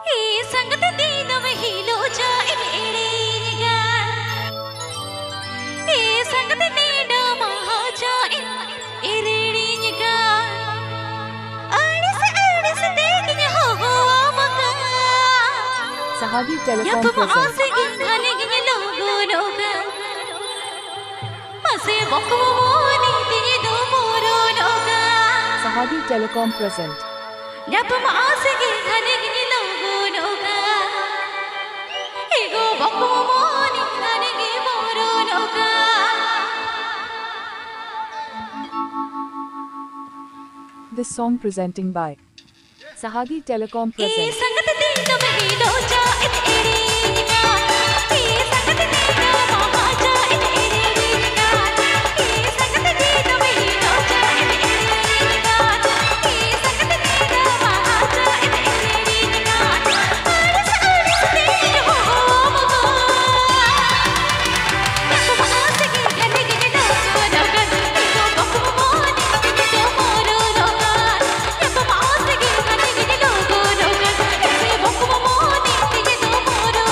संगत दीन में हिलो जाए एड़ेगा संगत नीड महा जाए एड़ेगा अड़स देखने हो मका Sahadi Telecom presents लोगो लोगा मसे बकुमोनी ते दो मोरो लोगा Sahadi Telecom present जब मासे के घने के लोगो लोगा एगो बकुमोनी घने के मोरो लोगा This song presenting by Sahadi Telecom present संगत दिन में हिलो जाए एड़ेगा संगत दिन महा जाए एड़ेगा संगत दिन में हिलो जाए एड़ेगा संगत दिन महा जाए एड़ेगा अड़स देखने हो मका जब आसे के घने के लोगो लोगा एगो बकुमोनी ते दो मोरो लोगा जब आसे के घने के लोगो लोगा एगो बकुमोनी ते दो मोरो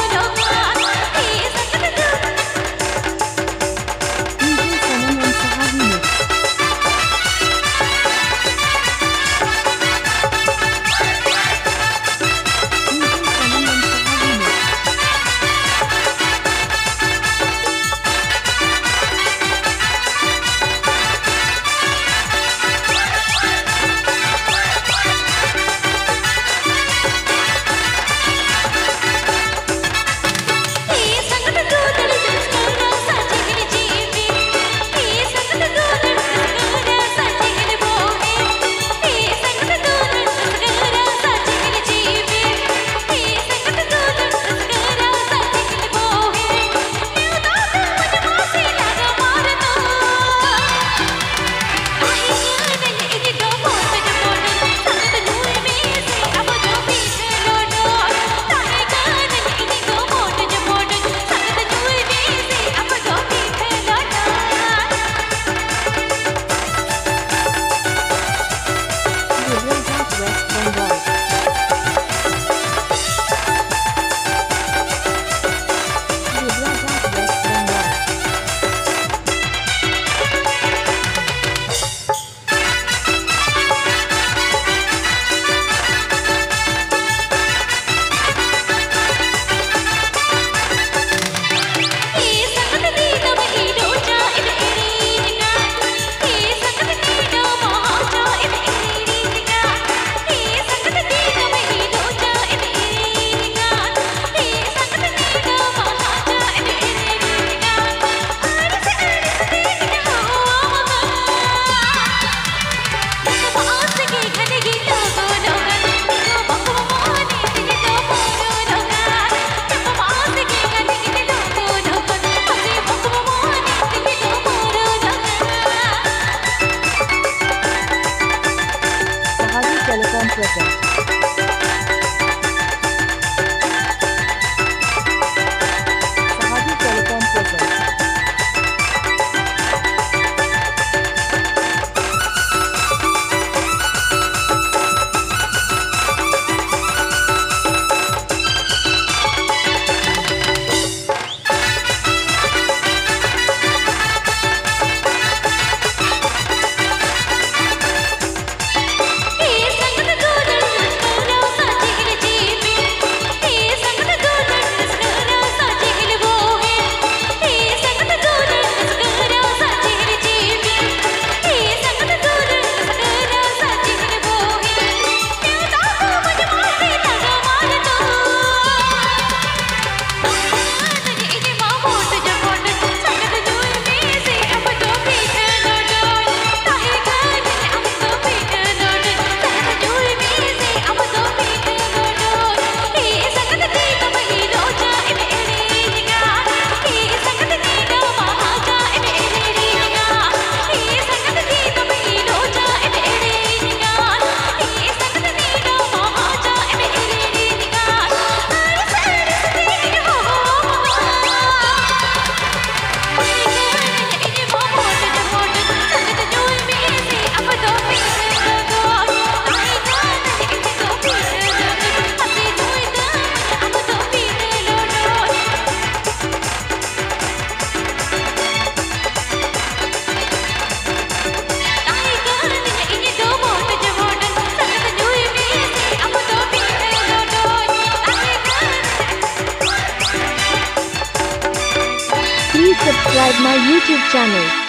subscribe my YouTube channel.